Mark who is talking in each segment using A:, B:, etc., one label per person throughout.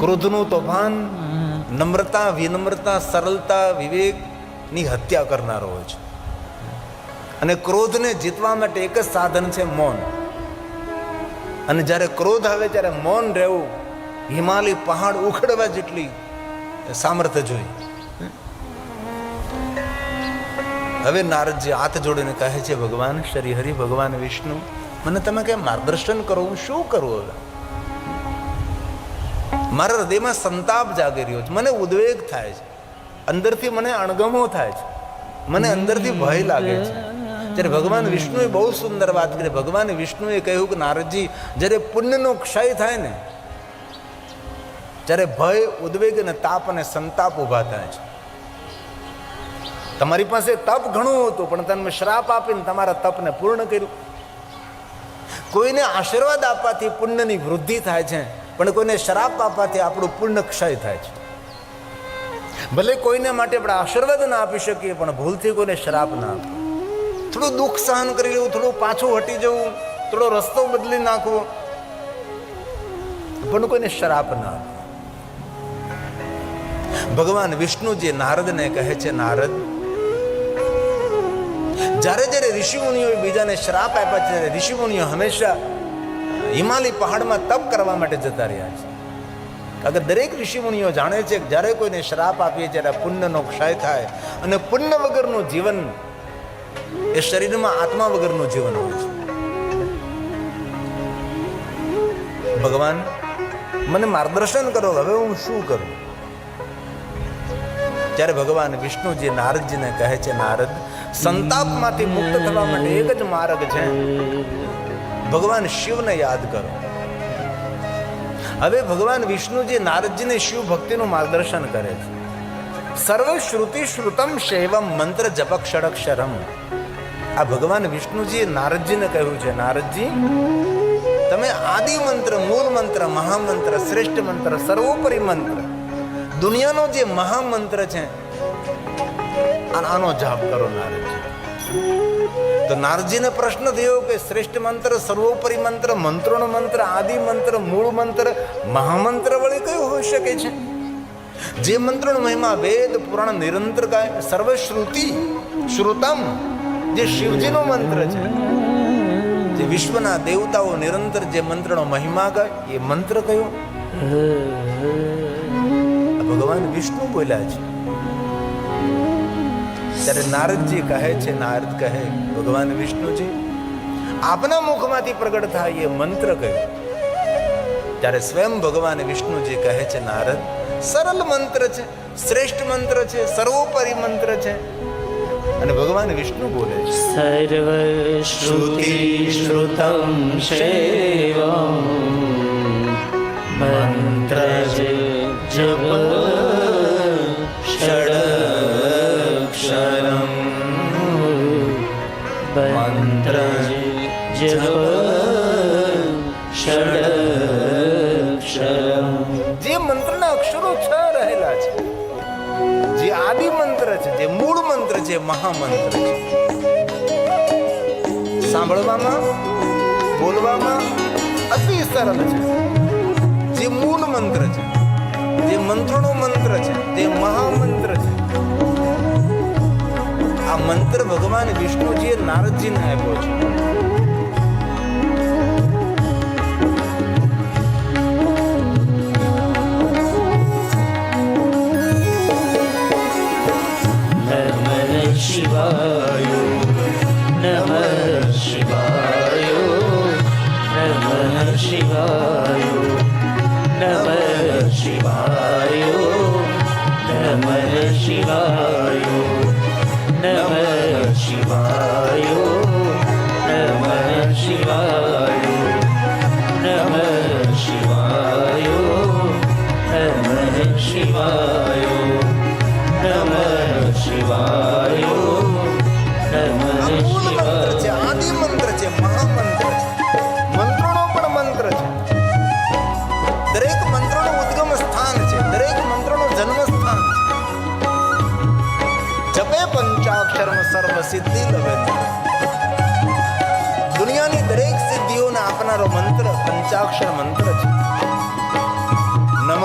A: ક્રોધનું તોફાન, નમ્રતા, વિનમ્રતા, સરળતા, વિવેકની હત્યા કરનારો હોય છે. અને ક્રોધને જીતવા માટે એક જ સાધન છે, મૌન. અને જ્યારે ક્રોધ આવે ત્યારે મૌન રહેવું હિમાલય પહાડ ઉખડવા જેટલી સામર્થ્ય જોઈ. હવે નારદજી હાથ જોડીને કહે છે, ભગવાન શ્રી હરિ, ભગવાન વિષ્ણુ, મને તમે કેમ માર્ગદર્શન કરો, હું શું કરું? હવે મારા હૃદયમાં સંતાપ જાગી રહ્યો છે, મને ઉદ્વેગ થાય છે, અંદરથી મને અણગમો થાય છે, મને અંદરથી ભય લાગે છે. ત્યારે ભગવાન વિષ્ણુએ બહુ સુંદર વાત કરી. ભગવાન વિષ્ણુએ કહ્યું કે નારદજી, જ્યારે પુણ્યનો ક્ષય થાય ને, ત્યારે ભય, ઉદ્વેગ અને તાપ અને સંતાપ ઉભા થાય છે. તમારી પાસે તપ ઘણું હતું, પણ તમે શ્રાપ આપીને તમારા તપને પૂર્ણ કર્યું. કોઈને આશીર્વાદ આપવાથી પુણ્યની વૃદ્ધિ થાય છે, પણ કોઈને શ્રાપ આપવાથી આપણું પુણ્ય ક્ષય થાય છે. ભલે કોઈને માટે આપણે આશીર્વાદ ના આપી શકીએ, પણ ભૂલથી કોઈને શ્રાપ ના આપો. થોડું દુઃખ સહન કરી લેવું, થોડું પાછું હટી જવું, થોડો રસ્તો બદલી નાખવો, પણ કોઈને શ્રાપ ના આપો. ભગવાન વિષ્ણુજી નારદને કહે છે, નારદ, જ્યારે જ્યારે ઋષિમુનિઓ બીજાને શ્રાપ આપ્યા છે, ત્યારે ઋષિમુનિઓ હંમેશા હિમાલય પહાડમાં તપ કરવા માટે જતા રહ્યા છે. અગર દરેક ઋષિમુનિઓ જાણે છે કે જ્યારે કોઈને શ્રાપ આપીએ ત્યારે પુણ્યનો ક્ષય થાય, અને પુણ્ય વગરનું જીવન એ શરીરમાં આત્મા વગરનું જીવન હોય છે. ભગવાન, મને માર્ગદર્શન કરો, હવે હું શું કરું? ત્યારે ભગવાન વિષ્ણુજી નારદજીને કહે છે, નારદ, સંતાપમાંથી મુક્ત થવા માટે એક જ માર્ગ છે, ભગવાન શિવને યાદ કરો. હવે ભગવાન વિષ્ણુજી નારદજીને શિવ ભક્તિનું માર્ગદર્શન કરે છે. સર્વ શ્રુતિ શ્રુતમ શૈવમ મંત્ર જપક ષડક્ષરમ. આ ભગવાન વિષ્ણુજીએ નારદજીને કહ્યું છે, નારદજી, તમે આદિ મંત્ર, મૂળ મંત્ર, મહામંત્ર, શ્રેષ્ઠ મંત્ર, સર્વોપરી મંત્ર, દુનિયાનો જે મહામંત્ર છે, આનો જાપ કરો નારદજી. તો નારદજીને પ્રશ્ન થયો કે શ્રેષ્ઠ મંત્ર, સર્વોપરી મંત્ર, મંત્રોનો મંત્ર, આદિ મંત્ર, મૂળ મંત્ર, મહામંત્ર વળી કયો હોઈ શકે છે? જે મંત્રનો મહિમા વેદ પુરાણ નિરંતર ગાય, સર્વશ્રુતિ શ્રુતમ, જે શિવજીનો મંત્ર છે, જે વિશ્વના દેવતાઓ નિરંતર જે મંત્રનો મહિમા ગાય, એ મંત્ર કયો? ભગવાન વિષ્ણુ બોલ્યા છે. ત્યારે નારદજી કહે છે, નારદ કહે, ભગવાન વિષ્ણુજી, આપના મુખમાંથી પ્રગટ થાય એ મંત્ર કયો? ત્યારે સ્વયં ભગવાન વિષ્ણુજી કહે છે, નારદ, સરળ મંત્ર છે, શ્રેષ્ઠ મંત્ર છે, સર્વોપરી મંત્ર છે. અને ભગવાન વિષ્ણુ બોલે છે,
B: સર્વ શ્રુતિ શ્રુતમ શૈવમ મંત્ર જપ ષડક્ષરમ. મંત્ર જપ ષડક્ષરમ.
A: જે મંત્રના અક્ષરો 6 રહેલા છે, જે આદિ મંત્ર છે, જે મૂળ મંત્ર છે, મહામંત્ર છે, સાંભળવામાં, બોલવામાં અતિ સરળ છે. જે મૂળ મંત્ર છે, જે મંત્રનો મંત્ર છે, તે મહામંત્ર છે. આ મંત્ર ભગવાન વિષ્ણુજીએ નારદજીને આપ્યો છે.
B: શિવાય નમઃ શિવાય નમઃ શિવાય નમઃ શિવાય નમઃ શિવાય નમઃ શિવાય નમઃ શિવાય નમઃ શિવાય નમઃ શિવાય નમઃ શિવાય નમઃ શિવાય.
A: આદિ મંત્ર છે, મહામંત્ર છે, મંત્રોનો પણ મંત્ર છે. દરેક મંત્રનું ઉદ્ગમ સ્થાન છે, દરેક મંત્રનું જન્મ સ્થાન છે. જપે પંચાક્ષરમ સર્વ સિદ્ધિ લવે. દુનિયાની દરેક સિદ્ધિઓને આપનારો મંત્ર પંચાક્ષર મંત્ર છે. નમઃ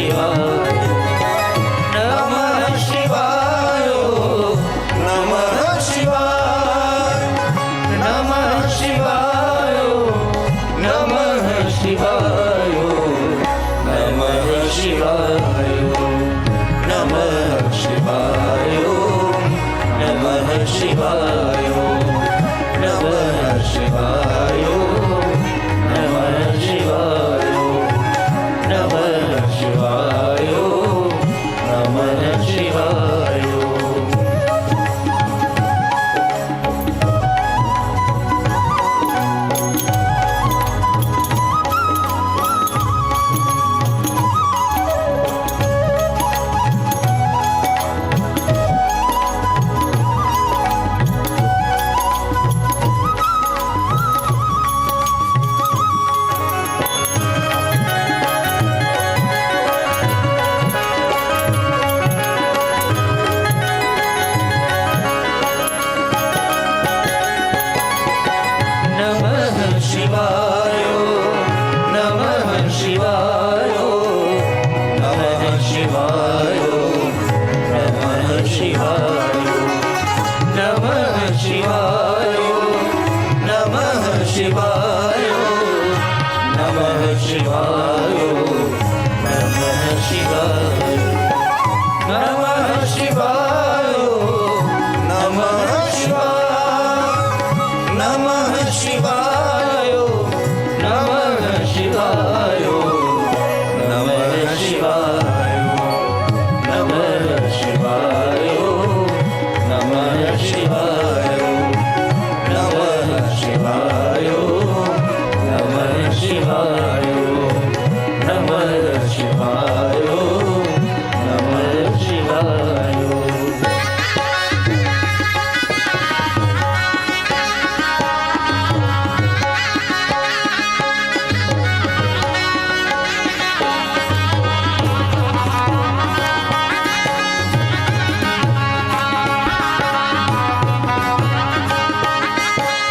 B: શિવાય નમઃ શિવાય નમઃ શિવાય નમઃ શિવાય નમઃ શિવાય નમઃ શિવાય નમઃ શિવાય નમઃ શિવાય નમઃ શિવાય નમઃ શિવાય નમઃ શિવાય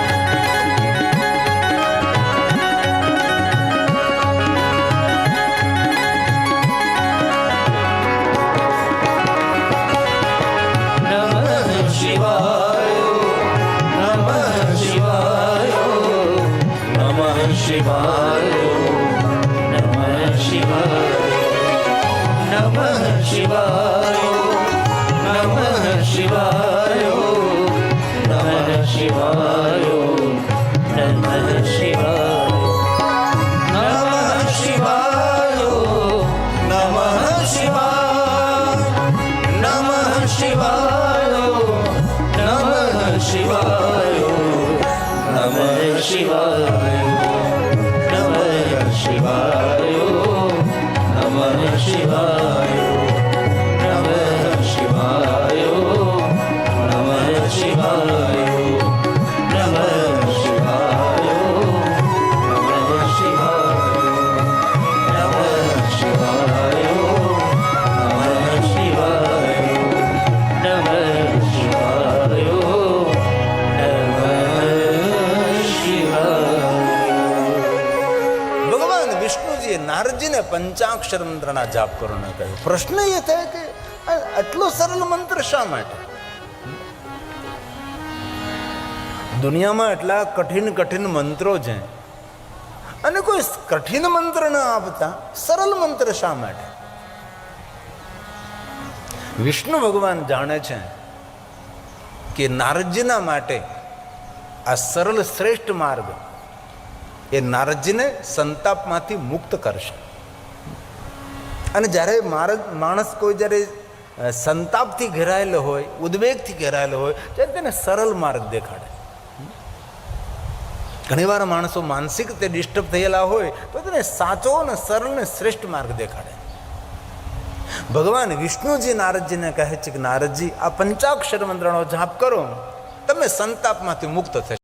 B: નમઃ શિવાય
A: નારદજીને પંચાક્ષર મંત્રના જાપ કરવાનો કહ્યું. પ્રશ્ન એ થાય કે આટલો સરળ મંત્ર શા માટે? દુનિયામાં એટલા કઠિન કઠિન મંત્રો છે અને કોઈ કઠિન મંત્ર ન આપતા સરળ મંત્ર શા માટે? વિષ્ણુ ભગવાન જાણે છે કે નારદજીના માટે આ સરળ શ્રેષ્ઠ માર્ગ એ નારદજીને સંતાપમાંથી મુક્ત કરશે. અને જ્યારે માણસ કોઈ જ્યારે સંતાપથી ઘેરાયેલો હોય, ઉદ્વેગથી ઘેરાયેલો હોય, ત્યારે તેને સરળ માર્ગ દેખાડે. ઘણીવાર માણસો માનસિક રીતે ડિસ્ટર્બ થયેલા હોય તો તેને સાચો અને સરળ ને શ્રેષ્ઠ માર્ગ દેખાડે. ભગવાન વિષ્ણુજી નારદજીને કહે છે કે નારદજી, આ પંચાક્ષર મંત્રનો જાપ કરો, તમે સંતાપમાંથી મુક્ત થશે.